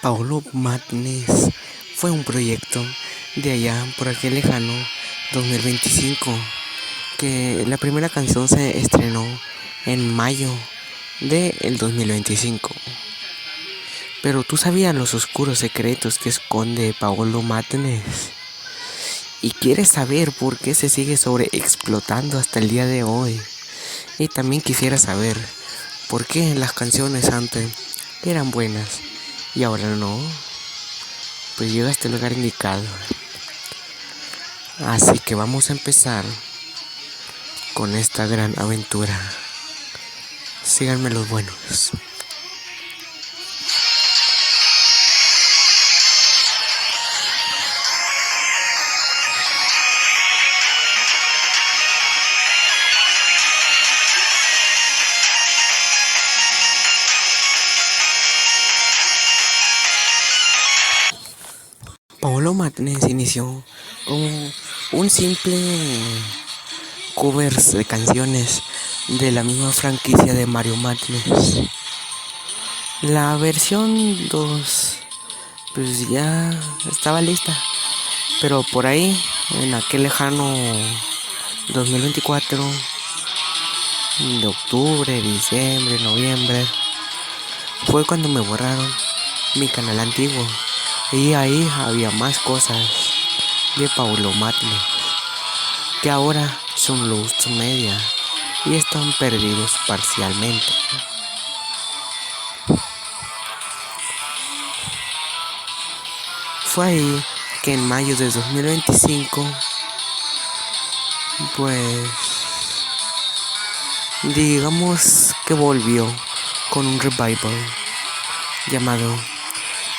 Paolo Madness fue un proyecto de allá por aquel lejano 2025, que la primera canción se estrenó en mayo del 2025. Pero tú sabías los oscuros secretos que esconde Paolo Madness, y quieres saber por qué se sigue sobreexplotando hasta el día de hoy. Y también quisiera saber por qué las canciones antes eran buenas y ahora no. Pues llegaste al lugar indicado. Así que vamos a empezar con esta gran aventura. Síganme los buenos. Paolo Madness inició como un simple covers de canciones de la misma franquicia de Mario Madness. La versión 2 pues ya estaba lista, pero por ahí en aquel lejano 2024, de octubre, diciembre, noviembre, fue cuando me borraron mi canal antiguo, y ahí había más cosas de Paolo Madness que ahora son Luz Media y están perdidos parcialmente. Fue ahí que en mayo de 2025, pues digamos que volvió con un revival llamado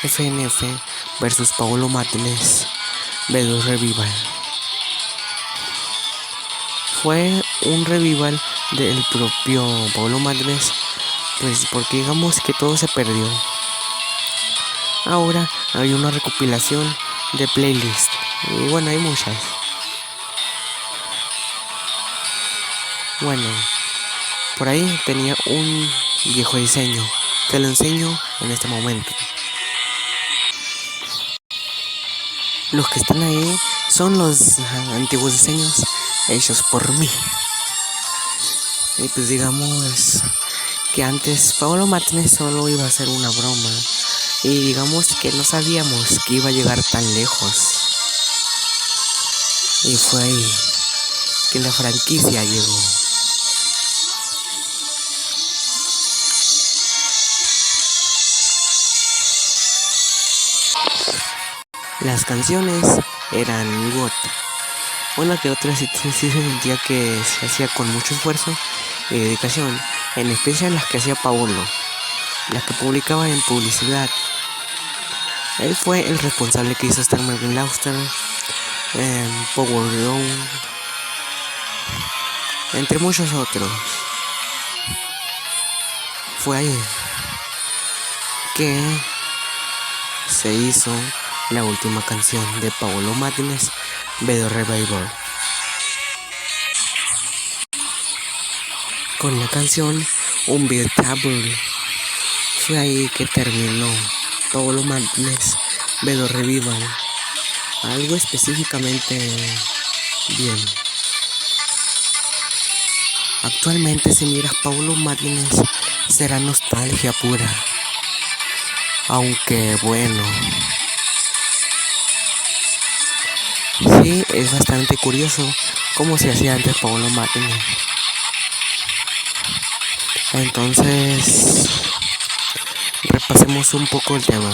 FNF versus Paolo Madness B2 Revival. Fue un revival del propio Paolo Madness, pues porque digamos que todo se perdió. Ahora hay una recopilación de playlists, y bueno, hay muchas. Bueno, por ahí tenía un viejo diseño, te lo enseño en este momento. Los que están ahí son los antiguos diseños hechos por mí. Y pues digamos que antes Paolo Madness solo iba a ser una broma, y digamos que no sabíamos que iba a llegar tan lejos. Y fue ahí que la franquicia llegó. Las canciones eran God. Una que otra sí se sentía que se hacía con mucho esfuerzo y dedicación, en especial las que hacía Paolo, las que publicaba en publicidad. Él fue el responsable que hizo Star Martin Lauster, Power Room, entre muchos otros. Fue ahí que se hizo la última canción de Paolo Madness, B2 Revival. Con la canción Unbeatable. Fue ahí que terminó Paolo Madness B2 Revival. Algo específicamente bien. Actualmente si miras Paolo Madness será nostalgia pura. Aunque bueno, sí, es bastante curioso cómo se hacía antes Paolo Madness. Entonces, repasemos un poco el tema.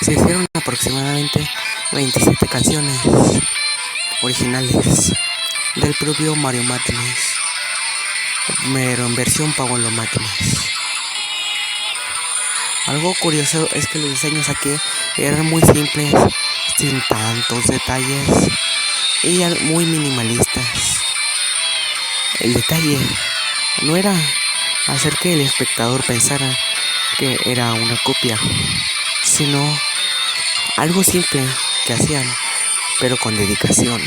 Se hicieron aproximadamente 27 canciones originales del propio Mario Madness, pero en versión Paolo Madness. Algo curioso es que los diseños aquí eran muy simples, sin tantos detalles y muy minimalistas. El detalle no era hacer que el espectador pensara que era una copia, sino algo simple que hacían, pero con dedicación,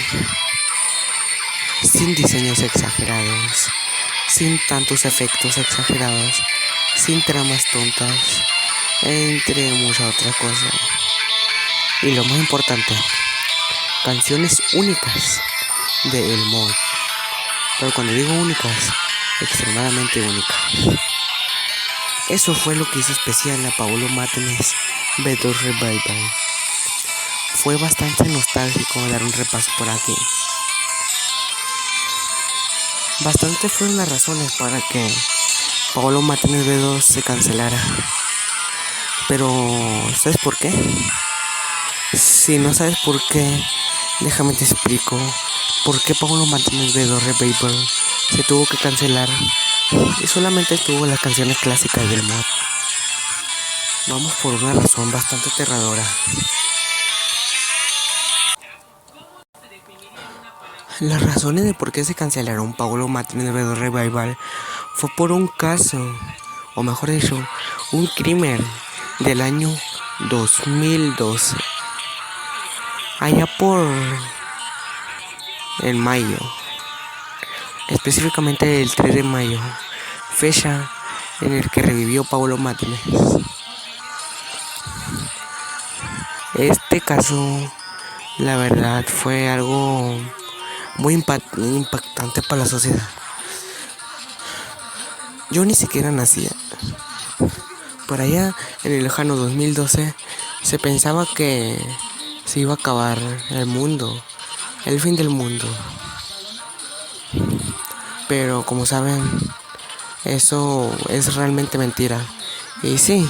sin diseños exagerados, sin tantos efectos exagerados, sin tramas tontas, entre muchas otras cosas. Y lo más importante, canciones únicas de El Mod. Pero cuando digo únicas, extremadamente únicas. Eso fue lo que hizo especial a Paolo Martínez B2 Revival. Fue bastante nostálgico dar un repaso por aquí. Bastante fueron las razones para que Paolo Martínez B2 se cancelara. Pero, ¿sabes por qué? Si no sabes por qué, déjame te explico por qué Paolo Martínez B2 Revival se tuvo que cancelar y solamente estuvo las canciones clásicas del mod. Vamos por una razón bastante aterradora. Las razones de por qué se cancelaron Paolo Martínez B2 Revival fue por un caso, o mejor dicho, un crimen del año 2012. Allá por en mayo, específicamente el 3 de mayo, fecha en el que revivió Paolo Martínez. Este caso, la verdad, fue algo muy impactante para la sociedad. Yo ni siquiera nacía. Por allá, en el lejano 2012, se pensaba que se iba a acabar el mundo, el fin del mundo. Pero como saben, eso es realmente mentira. Y sí,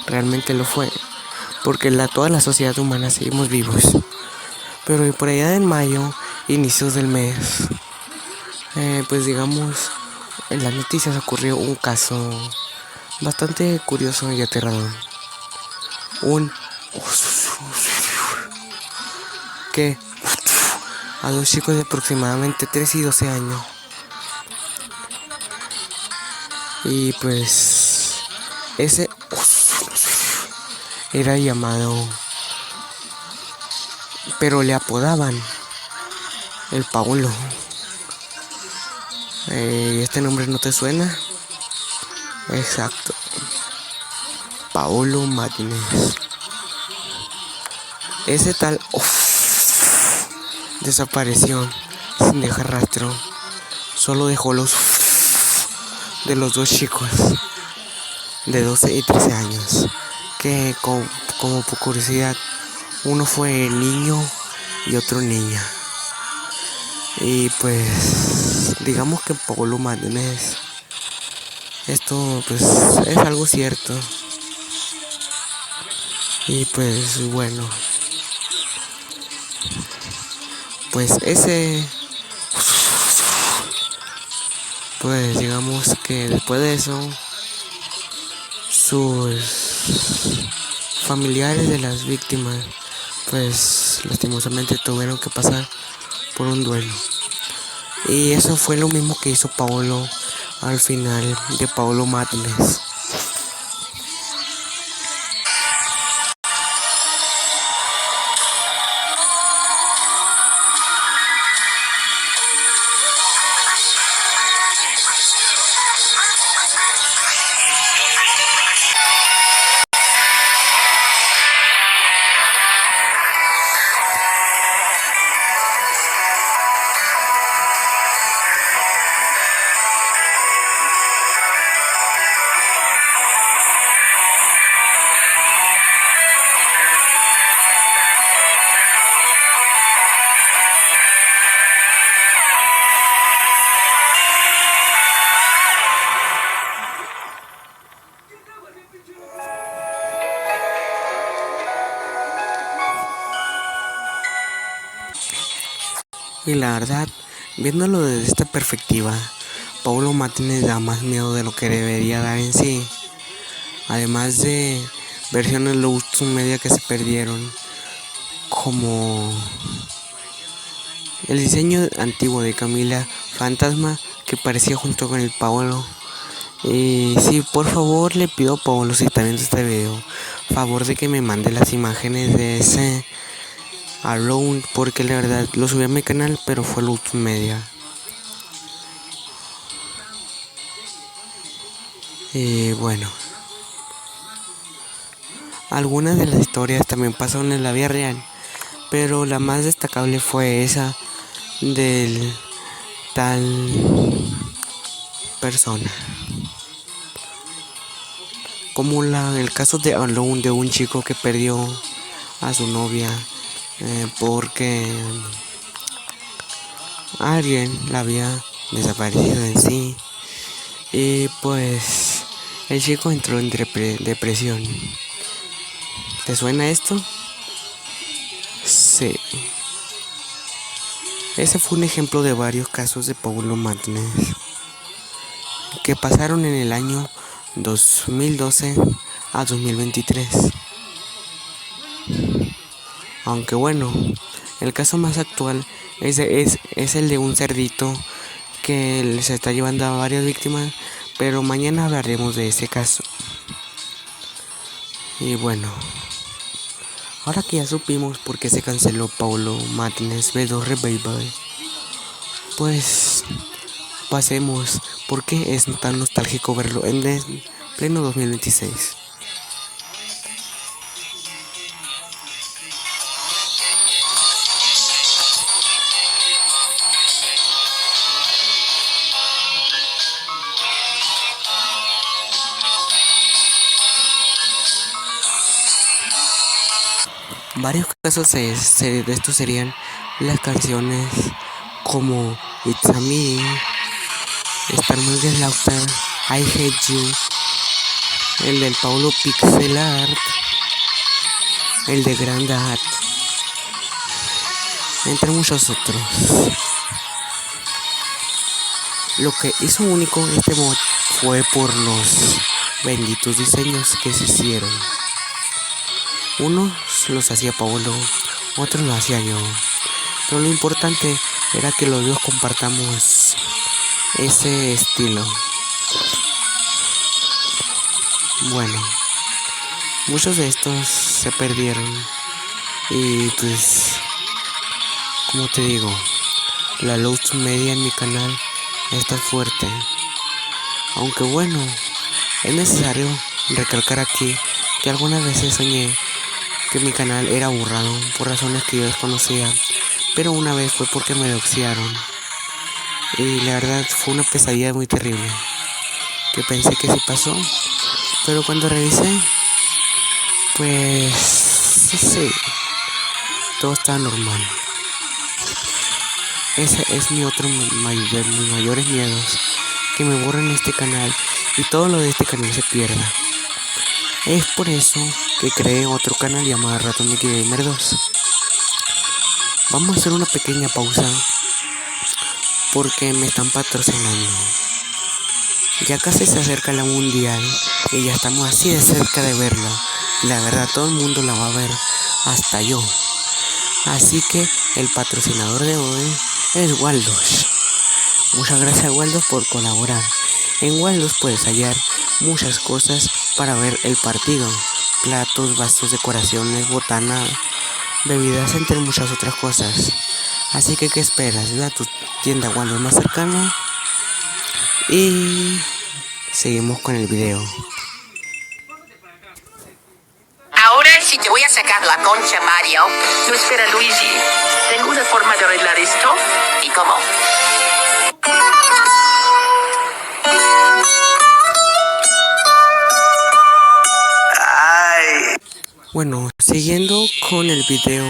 realmente lo fue. Porque toda la sociedad humana seguimos vivos. Pero por allá en mayo, inicios del mes, pues digamos, en las noticias ocurrió un caso bastante curioso y aterrador. Que a dos chicos de aproximadamente 13 y 12 años. Y pues ese era llamado, pero le apodaban el Paolo. ¿Este nombre no te suena? Exacto, Paolo Martínez. Ese tal desapareció sin dejar rastro. Solo dejó los de los dos chicos de 12 y 13 años, que como por curiosidad, uno fue niño y otro niña. Y pues digamos que Paolo Martínez, esto pues es algo cierto. Y pues bueno, pues pues digamos que después de eso, sus familiares de las víctimas pues lastimosamente tuvieron que pasar por un duelo. Y eso fue lo mismo que hizo Paolo al final de Paolo Martínez. Y la verdad, viéndolo desde esta perspectiva, Paolo Martínez da más miedo de lo que debería dar en sí. Además de versiones low media que se perdieron, como el diseño antiguo de Camila Fantasma que parecía junto con el Paolo. Y sí, por favor le pido a Paolo, si está viendo este video, favor de que me mande las imágenes de ese Around, porque la verdad lo subí a mi canal, pero fue low media. Y bueno, algunas de las historias también pasaron en la vida real, pero la más destacable fue esa del tal persona. Como el caso de Alone, de un chico que perdió a su novia porque alguien la había desaparecido en sí. Y pues el chico entró en depresión. ¿Te suena esto? Sí. Ese fue un ejemplo de varios casos de Paulo Martínez que pasaron en el año 2012 a 2023. Aunque bueno, el caso más actual es el de un cerdito que se está llevando a varias víctimas, pero mañana hablaremos de ese caso. Y bueno, ahora que ya supimos por qué se canceló Paulo Martínez B2 Revival, pues pasemos por qué es tan nostálgico verlo en pleno 2026. Varios casos de estos serían las canciones como It's a Me, Laughter, I Hate You, el del Paulo Pixel Art, el de Grandad, entre muchos otros. Lo que hizo único este mod fue por los benditos diseños que se hicieron. Unos los hacía Paulo, otros los hacía yo. Pero lo importante era que los dos compartamos ese estilo. Bueno, muchos de estos se perdieron. Y pues, como te digo, la load media en mi canal está fuerte. Aunque bueno, es necesario recalcar aquí que algunas veces soñé que mi canal era borrado por razones que yo desconocía, pero una vez fue porque me doxearon. Y la verdad fue una pesadilla muy terrible, que pensé que sí pasó, pero cuando revisé, pues sí, todo estaba normal. Ese es mi otro de mis mayores miedos, que me borren este canal y todo lo de este canal se pierda. Es por eso que creé otro canal llamado Ratón Mickey Gamer 2. Vamos a hacer una pequeña pausa porque me están patrocinando. Ya casi se acerca la mundial y ya estamos así de cerca de verla. La verdad, todo el mundo la va a ver, hasta yo. Así que el patrocinador de hoy es Waldos. Muchas gracias, Waldos, por colaborar. En Waldos puedes hallar muchas cosas para ver el partido: platos, vasos, decoraciones, botana, bebidas, entre muchas otras cosas. Así que, ¿qué esperas? Ve a tu tienda Waldos más cercana y seguimos con el video. Ahora sí te voy a sacar la concha, Mario. No, espera, Luigi. Tengo una forma de arreglar esto. ¿Y cómo? Bueno, siguiendo con el video,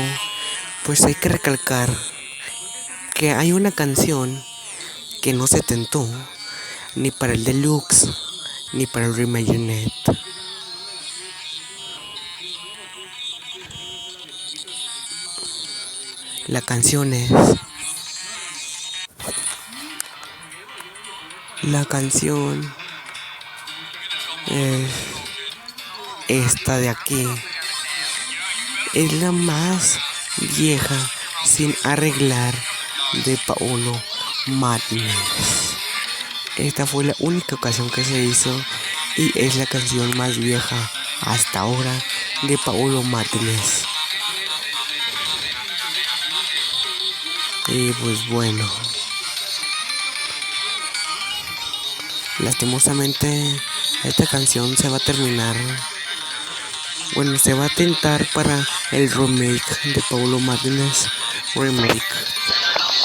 pues hay que recalcar que hay una canción que no se tentó ni para el Deluxe ni para el Reimagined. La canción es esta de aquí. Es la más vieja sin arreglar de Paulo Martínez. Esta fue la única ocasión que se hizo y es la canción más vieja hasta ahora de Paulo Martínez. Y pues bueno, lastimosamente esta canción se va a terminar, bueno, se va a tentar para el remake de Paulo Madness Remake.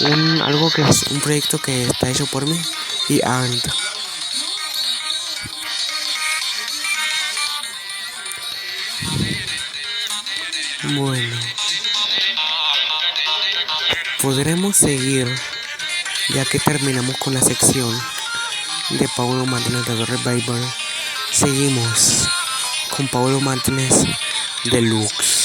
Un proyecto que está hecho por mí y Arndt. Bueno, podremos seguir ya que terminamos con la sección de Paulo Martínez de The Revival. Seguimos con Paulo Martínez Deluxe.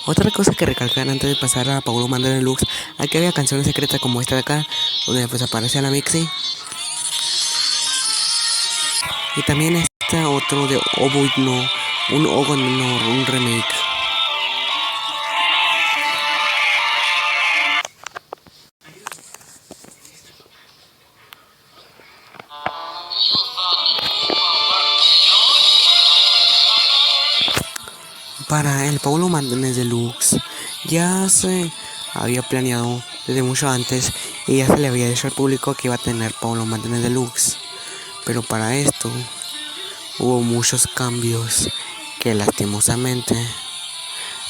Otra cosa que recalcar antes de pasar a Paulo Martínez Deluxe, aquí había canciones secretas como esta de acá, donde pues aparece la Mixi. Y también está otro de Oboitno, un remake. Para el Paulo Martínez Deluxe ya se había planeado desde mucho antes y ya se le había dicho al público que iba a tener Paulo Martínez Deluxe. Pero para esto hubo muchos cambios que lastimosamente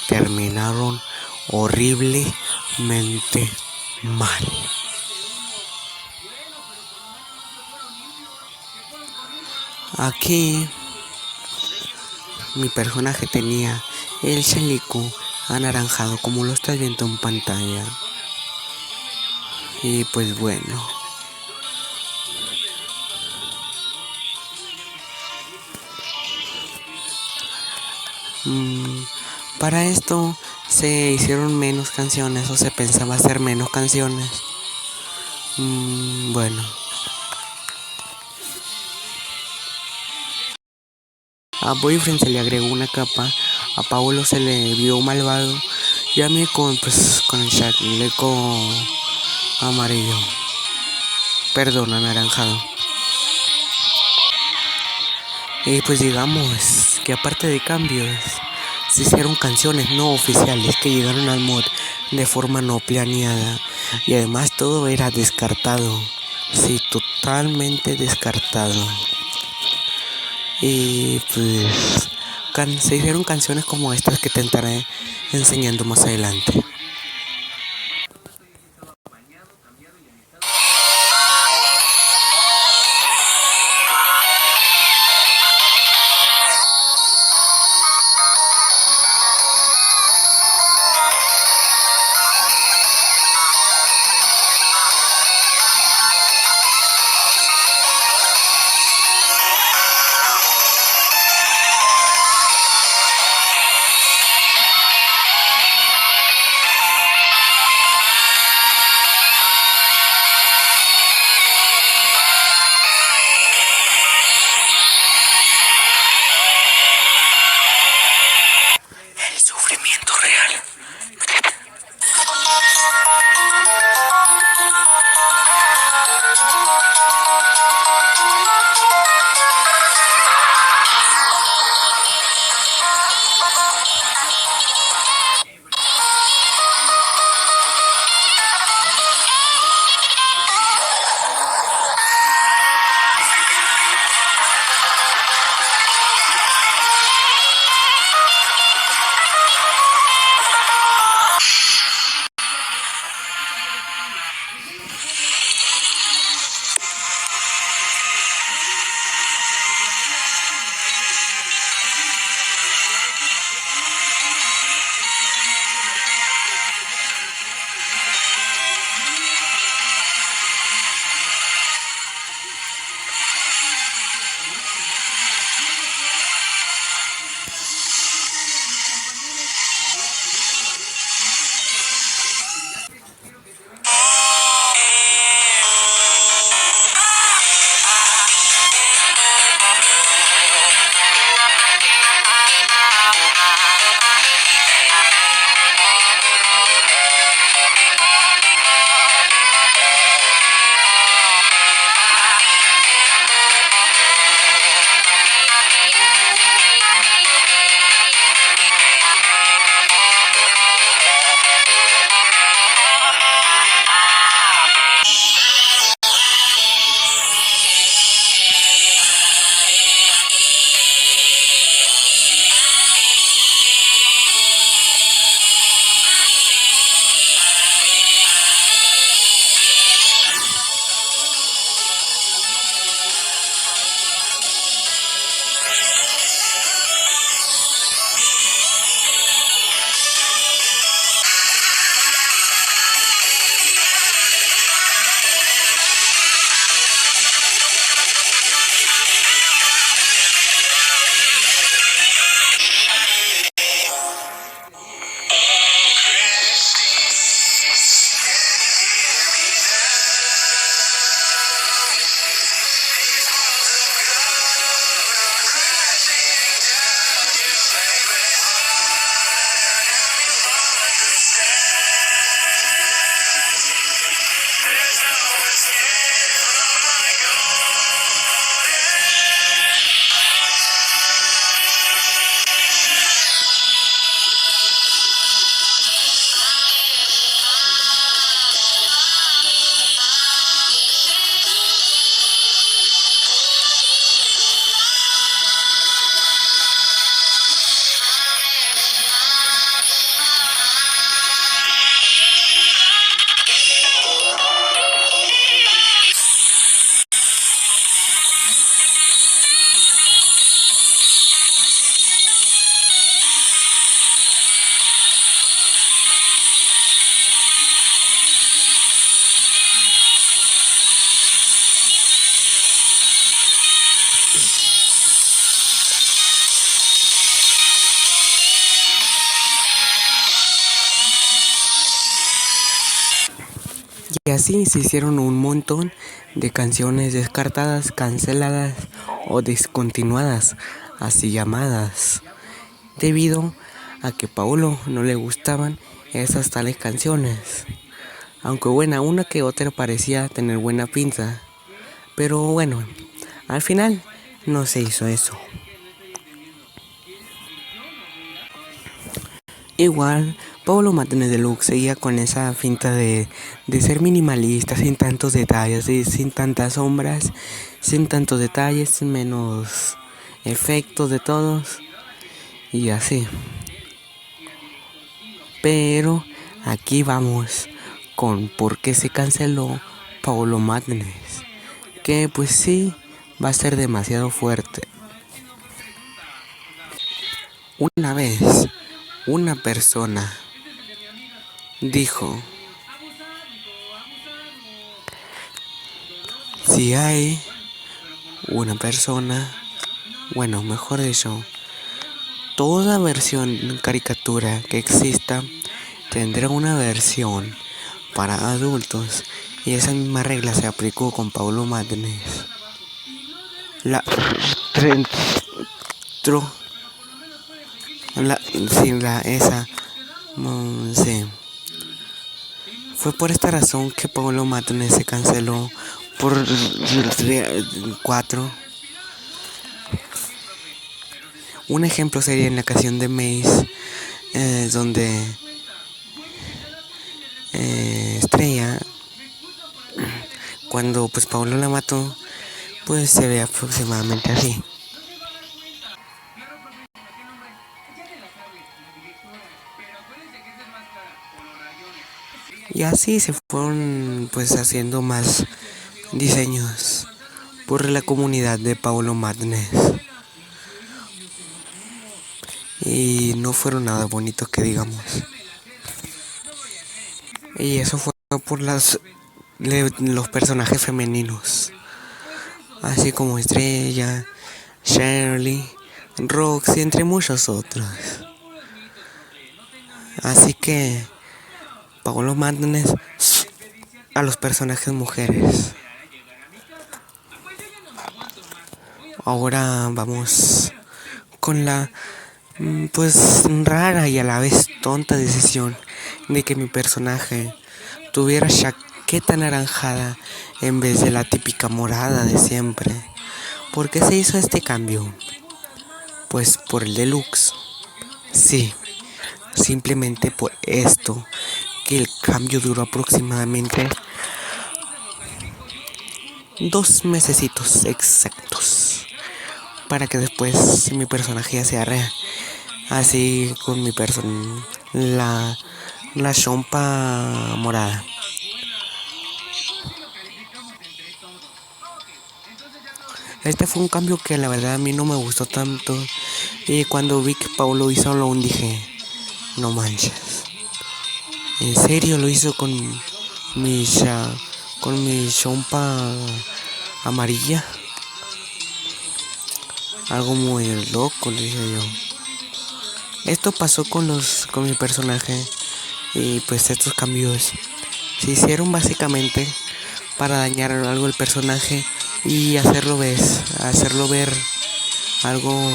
terminaron horriblemente mal. Aquí mi personaje tenía el chaleco anaranjado como lo estás viendo en pantalla. Y pues bueno, para esto se hicieron menos canciones o se pensaba hacer menos canciones. Bueno, a Boyfriend se le agregó una capa, a Paulo se le vio malvado y a mí con el chaleco amarillo, perdón, anaranjado. Y pues digamos que aparte de cambios, se hicieron canciones no oficiales que llegaron al mod de forma no planeada y además todo era descartado, sí, totalmente descartado. Y pues se hicieron canciones como estas que te estaré enseñando más adelante. así se hicieron un montón de canciones descartadas, canceladas o descontinuadas, así llamadas, debido a que Paulo no le gustaban esas tales canciones. Aunque bueno, una que otra parecía tener buena pinta, pero bueno, al final no se hizo eso. Igual, Pablo Martínez Deluxe seguía con esa finta de ser minimalista, sin tantos detalles, sin tantas sombras, sin tantos detalles, menos efectos de todos y así. Pero aquí vamos con por qué se canceló Pablo Martínez, que pues sí va a ser demasiado fuerte. Una vez, una persona dijo: si hay una persona, bueno, mejor dicho, toda versión caricatura que exista tendrá una versión para adultos, y esa misma regla se aplicó con Paulo Martínez. Sí. Fue por esta razón que Paulo Martínez se canceló por 4. Un ejemplo sería en la canción de Maze, donde Estrella, cuando pues Paulo la mató, pues se ve aproximadamente así. Y así se fueron pues haciendo más diseños por la comunidad de Paulo Martínez. Y no fueron nada bonitos que digamos. Y eso fue por los personajes femeninos, así como Estrella, Shirley, Roxy, entre muchos otros. Así que Paulo Martínez a los personajes mujeres. Ahora vamos con la pues rara y a la vez tonta decisión de que mi personaje tuviera chaqueta anaranjada en vez de la típica morada de siempre. ¿Por qué se hizo este cambio? Pues por el deluxe. Sí, simplemente por esto, que el cambio duró aproximadamente 2 mesecitos exactos, para que después mi personaje ya sea real. Así con mi la chompa morada. Este fue un cambio que la verdad a mí no me gustó tanto. Y cuando vi que Paulo hizo lo dije: no manches, en serio lo hizo con mi chompa amarilla. Algo muy loco, le dije yo. Esto pasó con mi personaje, y pues estos cambios se hicieron básicamente para dañar algo el personaje y hacerlo ver algo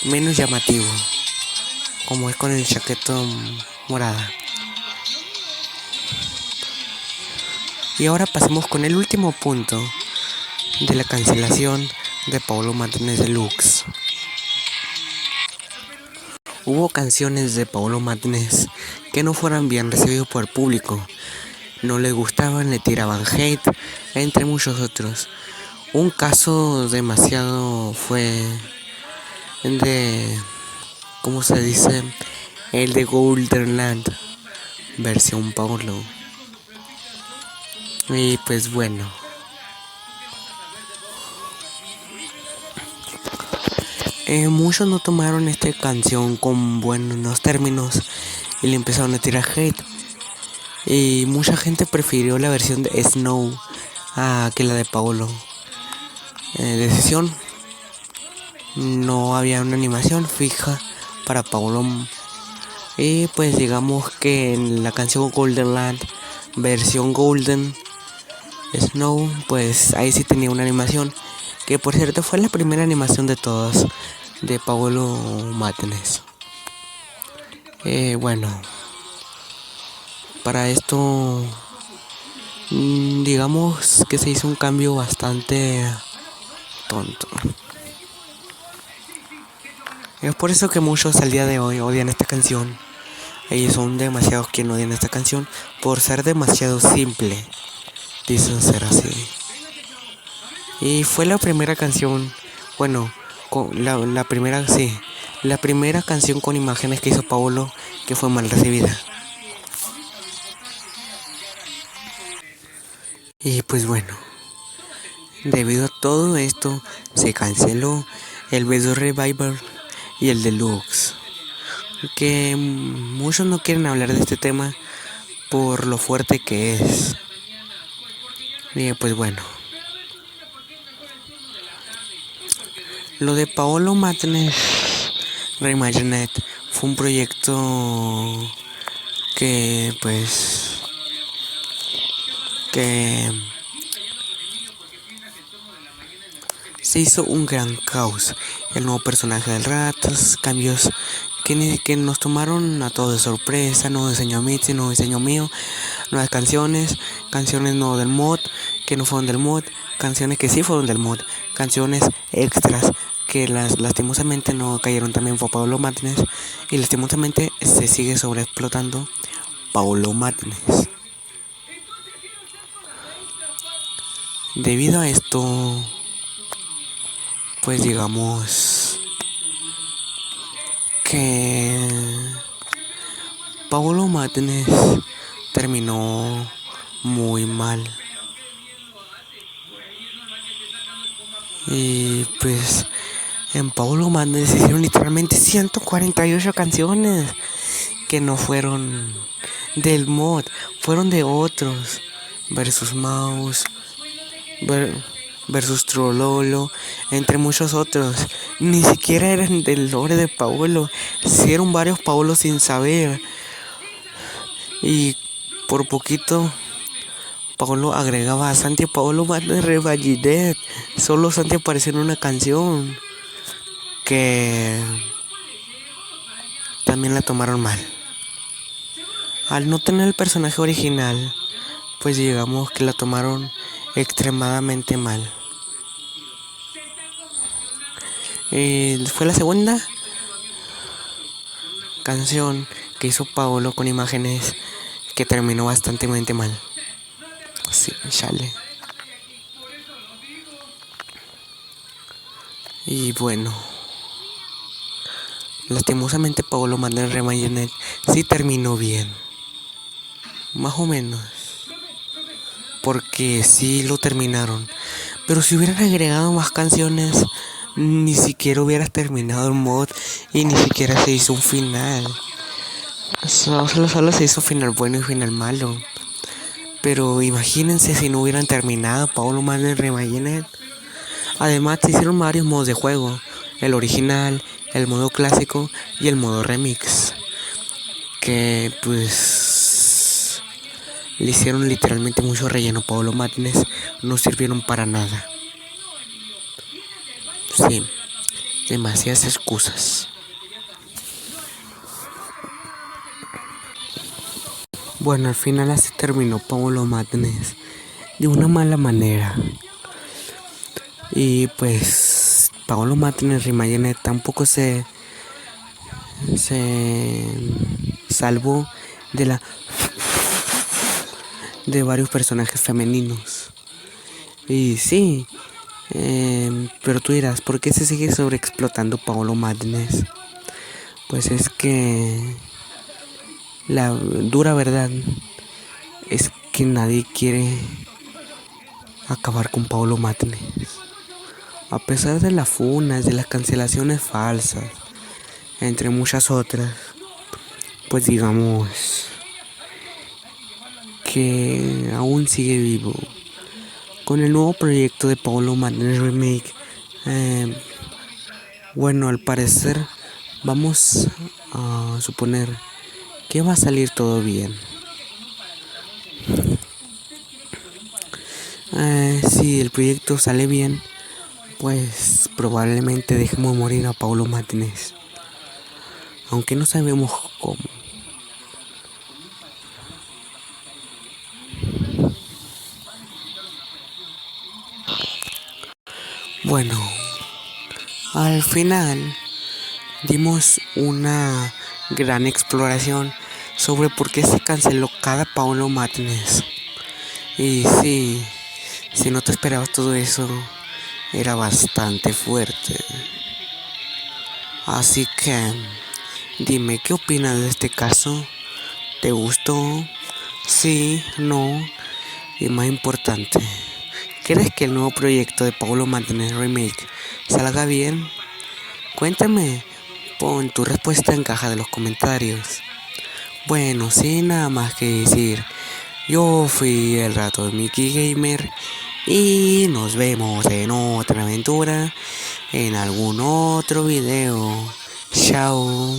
menos llamativo, como es con el chaquetón morada. Y ahora pasemos con el último punto de la cancelación de Paulo Martínez Deluxe. Hubo canciones de Paulo Martínez que no fueran bien recibidas por el público. No le gustaban, le tiraban hate, entre muchos otros. Un caso demasiado fue de, ¿cómo se dice? El de Golden Land, versión Paulo. Y pues bueno, muchos no tomaron esta canción con buenos términos y le empezaron a tirar hate. Y mucha gente prefirió la versión de Snow que la de Paulo. Decisión: no había una animación fija para Paulo. Y pues digamos que en la canción Golden Land versión Golden Snow, pues ahí sí tenía una animación, que por cierto fue la primera animación de todas, de Paolo Matnes. Bueno, para esto, digamos que se hizo un cambio bastante tonto. Es por eso que muchos al día de hoy odian esta canción. Y son demasiados quienes odian esta canción por ser demasiado simple. Dicen ser así. Y fue la primera canción, bueno, la primera, sí, la primera canción con imágenes que hizo Paolo que fue mal recibida. Y pues bueno, debido a todo esto se canceló el Beso Revival y el Deluxe. Que muchos no quieren hablar de este tema por lo fuerte que es. Y pues bueno, lo de Paolo Matnes Reimaginet fue un proyecto que se hizo un gran caos. El nuevo personaje del Ratas, cambios que nos tomaron a todos de sorpresa, nuevo diseño Mitzi, nuevo diseño mío, nuevas canciones no del mod, que no fueron del mod, canciones que sí fueron del mod, canciones extras que lastimosamente no cayeron también por Paolo Matnes, y lastimosamente se sigue sobreexplotando Paolo Matnes. Debido a esto, pues digamos que Paolo Matnes terminó muy mal. Y pues en Paolo Matnes hicieron literalmente 148 canciones que no fueron del mod, fueron de otros. Versus Mouse, versus Trollolo, entre muchos otros. Ni siquiera eran del lore de Paolo. Hicieron varios Paolos sin saber. Y por poquito Paolo agregaba a Santi Paolo Matnes Revival. Solo Santi apareció en una canción que también la tomaron mal. Al no tener el personaje original, pues digamos que la tomaron extremadamente mal. Fue la segunda canción que hizo Paolo con imágenes que terminó bastante mal. Sí, chale. Y bueno, lastimosamente Paolo Matnes Reimaginet sí terminó bien, más o menos, porque sí lo terminaron. Pero si hubieran agregado más canciones, ni siquiera hubiera terminado el mod y ni siquiera se hizo un final. Solo se hizo final bueno y final malo. Pero imagínense si no hubieran terminado Paolo Matnes Reimaginet. Además se hicieron varios modos de juego, el original, el modo clásico y el modo remix, que pues le hicieron literalmente mucho relleno a Paolo Matnes, no sirvieron para nada. Sí, demasiadas excusas. Bueno, al final así terminó Paolo Matnes de una mala manera. Y pues Paolo Matnes Reimaginet tampoco se salvó de varios personajes femeninos. Y sí, pero tú dirás, ¿por qué se sigue sobreexplotando Paolo Matnes? Pues es que la dura verdad es que nadie quiere acabar con Paolo Matnes. A pesar de las funas, de las cancelaciones falsas, entre muchas otras, pues digamos que aún sigue vivo. Con el nuevo proyecto de Paolo Matnes Remake, bueno, al parecer vamos a suponer que va a salir todo bien. Si el proyecto sale bien, pues probablemente dejemos morir a Paulo Martínez, aunque no sabemos cómo. Bueno, al final dimos una gran exploración sobre por qué se canceló cada Paulo Martínez. Y sí, si no te esperabas todo eso, era bastante fuerte. Así que, dime, ¿qué opinas de este caso? ¿Te gustó? Sí, no. Y más importante, ¿crees que el nuevo proyecto de Paulo Martínez Remake salga bien? Cuéntame, pon tu respuesta en caja de los comentarios. Bueno, sin nada más que decir, yo fui el rato de Mickey Gamer y nos vemos en otra aventura, en algún otro video. Chao.